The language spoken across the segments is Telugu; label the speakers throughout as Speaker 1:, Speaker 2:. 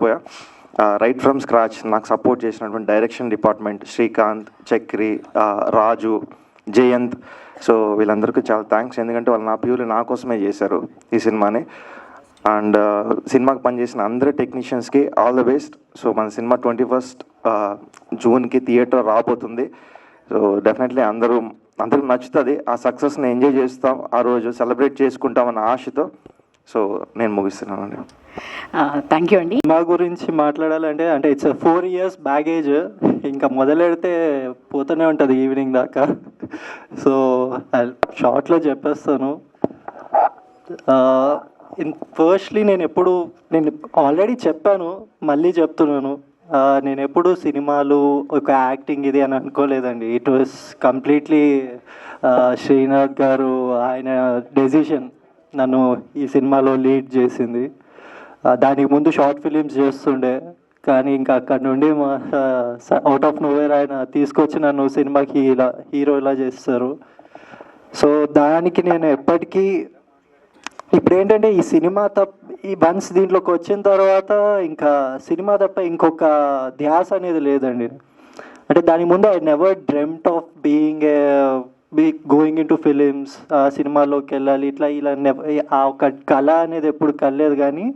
Speaker 1: మర్చిపోయా. రైట్ ఫ్రమ్ స్క్రాచ్ నాకు సపోర్ట్ చేసినటువంటి డైరెక్షన్ డిపార్ట్మెంట్ శ్రీకాంత్, చక్రి, రాజు, జయంత్, సో వీళ్ళందరికీ చాలా థ్యాంక్స్. ఎందుకంటే వాళ్ళు ప్యూర్లీ నా కోసమే చేశారు ఈ సినిమాని. అండ్ సినిమాకి పనిచేసిన అందరు టెక్నీషియన్స్కి ఆల్ ద బెస్ట్. సో మన సినిమా 21st జూన్కి థియేటర్ రాబోతుంది. సో డెఫినెట్లీ అందరికి నచ్చుతుంది. ఆ సక్సెస్ని ఎంజాయ్ చేస్తాం, ఆ రోజు సెలబ్రేట్ చేసుకుంటామన్న ఆశతో సో నేను ముగిస్తున్నానండి.
Speaker 2: థ్యాంక్ యూ అండి.
Speaker 3: సినిమా గురించి మాట్లాడాలంటే ఇట్స్ 4 years బ్యాగేజ్. ఇంకా మొదలెడితే పోతూనే ఉంటుంది ఈవినింగ్ దాకా. సో షార్ట్లో చెప్పేస్తాను. ఫస్ట్లీ నేను ఆల్రెడీ చెప్పాను, మళ్ళీ చెప్తున్నాను, నేను ఎప్పుడు సినిమాలు ఒక యాక్టింగ్ ఇది అని అనుకోలేదండి. ఇట్ వాస్ కంప్లీట్లీ శ్రీనాథ్ గారు ఆయన డెసిషన్ నన్ను ఈ సినిమాలో లీడ్ చేసింది. దానికి ముందు షార్ట్ ఫిలిమ్స్ చేస్తుండే, కానీ ఇంకా అక్కడ నుండి అవుట్ ఆఫ్ నోవేర్ ఆయన తీసుకొచ్చి నన్ను సినిమాకి హీరో ఇలా చేస్తారు. సో దానికి నేను ఎప్పటికీ ఇప్పుడు ఏంటంటే ఈ సినిమా ఈ వన్స్ దీంట్లోకి వచ్చిన తర్వాత ఇంకా సినిమా తప్ప ఇంకొక ధ్యాస అనేది లేదండి. అంటే దాని ముందు I never dreamed of going in to films, సినిమాలోకి వెళ్ళాలి ఇలా ఆ ఒక కళ అనేది ఎప్పుడు కలలేదు. కానీ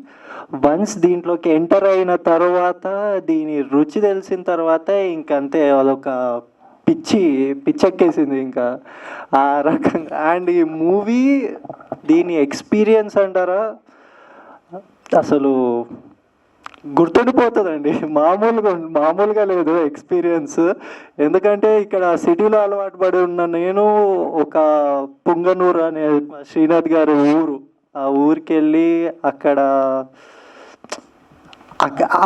Speaker 3: వన్స్ దీంట్లోకి ఎంటర్ అయిన తర్వాత, దీని రుచి తెలిసిన తర్వాత ఇంకంతే అదొక పిచ్చెక్కేసింది ఇంకా ఆ రకంగా. అండ్ ఈ మూవీ దీని ఎక్స్పీరియన్స్ అంటారా, అసలు గుర్తుండిపోతుందండి. మామూలుగా లేదు ఎక్స్పీరియన్స్. ఎందుకంటే ఇక్కడ సిటీలో అలవాటు పడి ఉన్న నేను ఒక పుంగనూరు అనే శ్రీనాథ్ గారి ఊరు, ఆ ఊరికి వెళ్ళి అక్కడ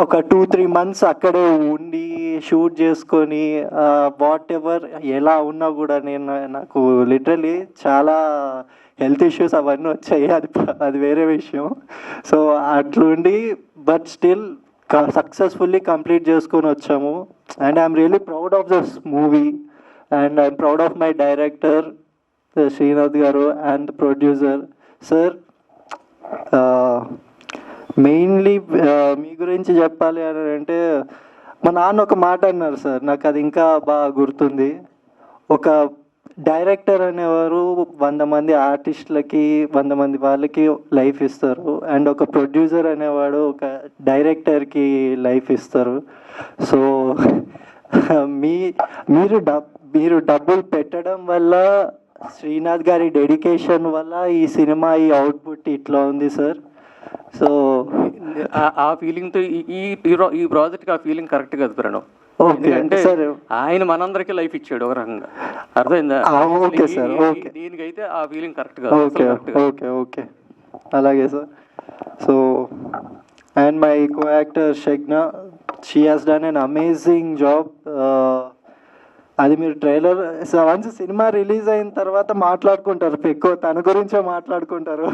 Speaker 3: ఒక 2-3 months అక్కడే ఉండి షూట్ చేసుకొని వాట్ ఎవర్ ఎలా ఉన్నా కూడా నాకు లిటరలీ చాలా హెల్త్ ఇష్యూస్ అవన్నీ వచ్చాయి, అది వేరే విషయం. సో అట్లుండి బట్ స్టిల్ సక్సెస్ఫుల్లీ కంప్లీట్ చేసుకొని వచ్చాము. And I'm really proud of this movie and I'm proud of my director Srinath గారు అండ్ ప్రొడ్యూసర్ సార్. మెయిన్లీ మీ గురించి చెప్పాలి అని అంటే, మా నాన్న ఒక మాట అన్నారు సార్, నాకు అది ఇంకా బాగా గుర్తుంది. ఒక డైరెక్టర్ అనేవారు 100 మంది ఆర్టిస్టులకి 100 మంది వాళ్ళకి లైఫ్ ఇస్తారు, అండ్ ఒక ప్రొడ్యూసర్ అనేవాడు ఒక డైరెక్టర్కి లైఫ్ ఇస్తారు. సో మీరు డబ్బులు పెట్టడం వల్ల, శ్రీనాథ్ గారి డెడికేషన్ వల్ల ఈ సినిమా ఈ అవుట్పుట్ ఇట్లా ఉంది సార్. సో
Speaker 4: ఆ ఫీలింగ్తో ఈ ప్రాజెక్ట్కి ఆ ఫీలింగ్ కరెక్ట్ కాదు ప్రణవ్. అంటే ఆయన మనందరికీ లైఫ్ ఇచ్చాడు ఒక రకంగా, అర్థమైందా? దీనికైతే ఆ ఫీలింగ్ కరెక్ట్ కాదు.
Speaker 3: ఓకే అలాగే sir. So and my co actor Shagna, she has done an amazing job. అది మీరు ట్రైలర్ వన్స్ సినిమా రిలీజ్ అయిన తర్వాత మాట్లాడుకుంటారు, ఎక్కువ తన గురించే మాట్లాడుకుంటారు.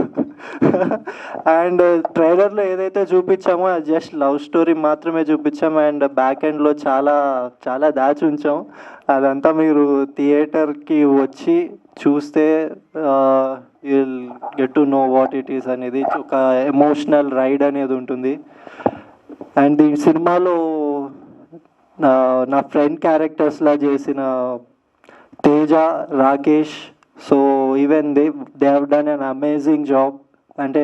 Speaker 3: అండ్ ట్రైలర్లో ఏదైతే చూపించామో అది జస్ట్ లవ్ స్టోరీ మాత్రమే చూపించాము, అండ్ బ్యాక్ ఎండ్లో చాలా దాచి ఉంచాం. అదంతా మీరు థియేటర్కి వచ్చి చూస్తే you'll get to know what it is అనేది. ఒక ఎమోషనల్ రైడ్ అనేది ఉంటుంది. అండ్ ఈ సినిమాలో నా ఫ్రెండ్ క్యారెక్టర్స్లా చేసిన Teja, Rakesh, so even they have done an amazing job. అంటే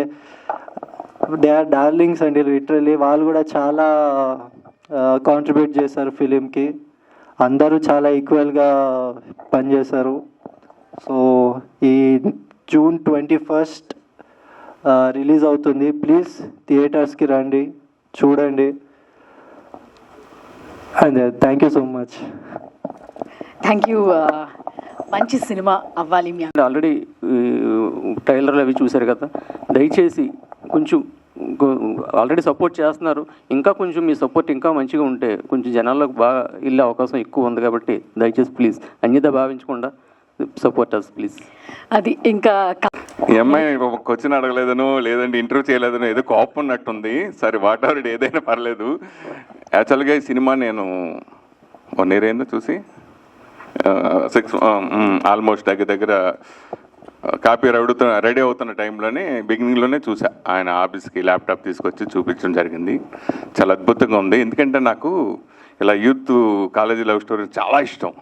Speaker 3: దే ఆర్ డార్లింగ్స్ అండి లిటరలీ. వాళ్ళు కూడా చాలా కాంట్రిబ్యూట్ చేశారు ఫిలింకి. అందరూ చాలా ఈక్వల్గా పనిచేశారు. సో ఈ June 21st రిలీజ్ అవుతుంది. ప్లీజ్ థియేటర్స్కి రండి, చూడండి. And thank you so much.
Speaker 2: Thank you. మంచి సినిమా అవ్వాలి.
Speaker 4: ఆల్రెడీ ట్రైలర్లు అవి చూశారు కదా, దయచేసి కొంచెం ఆల్రెడీ సపోర్ట్ చేస్తున్నారు, ఇంకా కొంచెం మీ సపోర్ట్ ఇంకా మంచిగా ఉంటే కొంచెం జనాల్లోకి బాగా వెళ్ళే అవకాశం ఎక్కువ ఉంది. కాబట్టి దయచేసి ప్లీజ్ అన్యత భావించకుండా సపోర్ట్ అస్ ప్లీజ్.
Speaker 2: అది ఇంకా
Speaker 5: ఈ అమ్మాయి క్వశ్చన్ అడగలేదను, లేదంటే ఇంటర్వ్యూ చేయలేదను, ఏదో కోపం ఉన్నట్టుంది. సరే వాట్ ఎవర్ ఏదైనా పర్లేదు. యాక్చువల్గా ఈ సినిమా నేను 1 year అయిందో చూసి, 6 ఆల్మోస్ట్ దగ్గర కాపీ రెడీ అవుతున్న టైంలోనే బిగినింగ్లోనే చూసా ఆయన ఆఫీస్కి ల్యాప్టాప్ తీసుకొచ్చి చూపించడం జరిగింది. చాలా అద్భుతంగా ఉంది. ఎందుకంటే నాకు ఇలా యూత్ కాలేజీ లవ్ స్టోరీ చాలా ఇష్టం.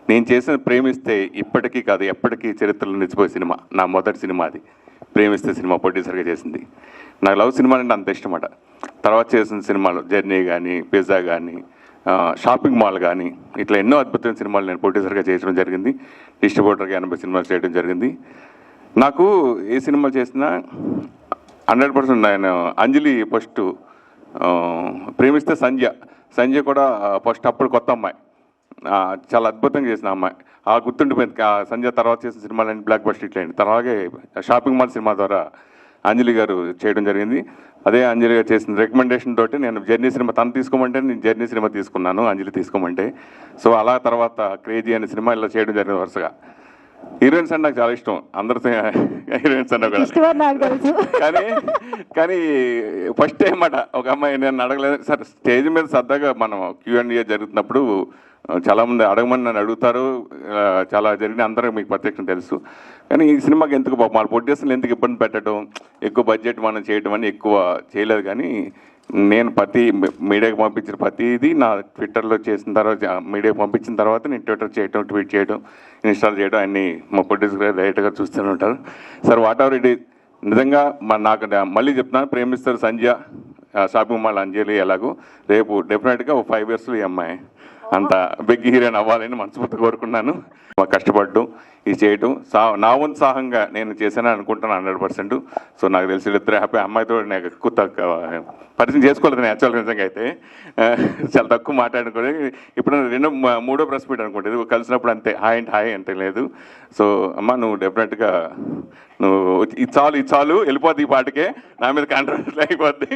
Speaker 5: నేను చేసిన ప్రేమిస్తే ఇప్పటికీ కాదు ఎప్పటికీ చరిత్రలో నిలిచిపోయే సినిమా నా మొదటి సినిమా అది. ప్రేమిస్తే సినిమా ప్రొడ్యూసర్గా చేసింది. నాకు లవ్ సినిమా అంటే అంత ఇష్టమట. తర్వాత చేసిన సినిమాలు జర్నీ కానీ, పిజ్జా కానీ, షాపింగ్ మాల్ కానీ, ఇట్లా ఎన్నో అద్భుతమైన సినిమాలు నేను ప్రొడ్యూసర్గా చేయడం జరిగింది. డిస్ట్రిబ్యూటర్గా 80 సినిమాలు చేయడం జరిగింది. నాకు ఏ సినిమా చేసినా 100% నేను అంజలి ఫస్ట్, ప్రేమిస్తే సంధ్య కూడా ఫస్ట్ అప్పుడు కొత్త అమ్మాయి, చాలా అద్భుతంగా చేసిన అమ్మాయి. గుర్తుండిపోయింది. సంధ్య తర్వాత చేసిన సినిమాలన్నీ బ్లాక్ బస్టర్ హిట్ అయింది. అలాగే షాపింగ్ మాల్ సినిమా ద్వారా అంజలి గారు చేయడం జరిగింది. అదే అంజలి గారు చేసిన రికమెండేషన్ తోటి నేను జర్నీ సినిమా తను తీసుకోమంటే నేను జర్నీ సినిమా తీసుకున్నాను, అంజలి తీసుకోమంటే. సో అలా తర్వాత క్రేజీ అనే సినిమా ఇలా చేయడం జరిగింది వరుసగా. హీరోయిన్స్ అంటే నాకు చాలా ఇష్టం, అందరితో హీరోయిన్స్ అన్నా కూడా. కానీ ఫస్ట్ టైం అట ఒక అమ్మాయి నేను అడగలేదు సార్. స్టేజ్ మీద సరదాగా మనం Q&A జరుగుతున్నప్పుడు చాలామంది అడగమని నన్ను అడుగుతారు, చాలా జరిగిన అందరూ మీకు ప్రత్యక్షం తెలుసు. కానీ ఈ సినిమాకి ఎందుకు వాళ్ళ ప్రొడ్యూసర్లు ఎందుకు ఇబ్బంది పెట్టడం, ఎక్కువ బడ్జెట్ మనం చేయడం అని ఎక్కువ చేయలేదు. కానీ నేను మీడియాకి పంపించిన ప్రతిదీ నా ట్విట్టర్లో చేసిన తర్వాత, మీడియాకి పంపించిన తర్వాత నేను ట్విట్టర్ చేయడం, ట్వీట్ చేయడం, ఇన్స్టాల్ చేయడం అన్నీ మా ప్రొడ్యూసర్ డైరెక్ట్గా చూస్తూనే ఉంటారు. Sir what ever it is, నిజంగా నాకు మళ్ళీ చెప్తున్నాను, ప్రేమిస్తారు సంధ్య, షాపింగ్ మాల్ అంజలి ఎలాగో రేపు డెఫినెట్గా 5 yearsలో ఈ అమ్మాయి అంత బిగ్ హీరోయిన్ అవ్వాలని మనస్ఫూర్తి కోరుకున్నాను. మాకు కష్టపడ్డం ఇది చేయటం నా ఉత్సాహంగా నేను చేశానని అనుకుంటున్నాను 100%. సో నాకు తెలిసి ఇద్దరు హ్యాపీ. అమ్మాయితో నాకు ఎక్కువ పరిచయం చేసుకోలేదు నేను యాక్చువల్గా. నిజంగా అయితే చాలా తక్కువ మాట్లాడుకుని ఇప్పుడు 3వ ప్రెస్ మీట్ అనుకుంటే ఇది కలిసినప్పుడు అంతే హాయ్ అంటే లేదు. సో అమ్మ నువ్వు డెఫినెట్గా నువ్వు ఇది చాలు వెళ్ళిపోద్ది, ఈ పాటికే నా మీద కాంట్రాక్ట్ అయిపోద్ది,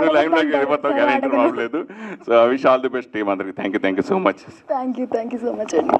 Speaker 5: నువ్వు లైన్లోకి వెళ్ళిపోతావు గ్యారెంటీ ప్రాబ్లం లేదు. So I wish all the best team అందరికి. Thank you so much.
Speaker 2: Thank you so much అండి.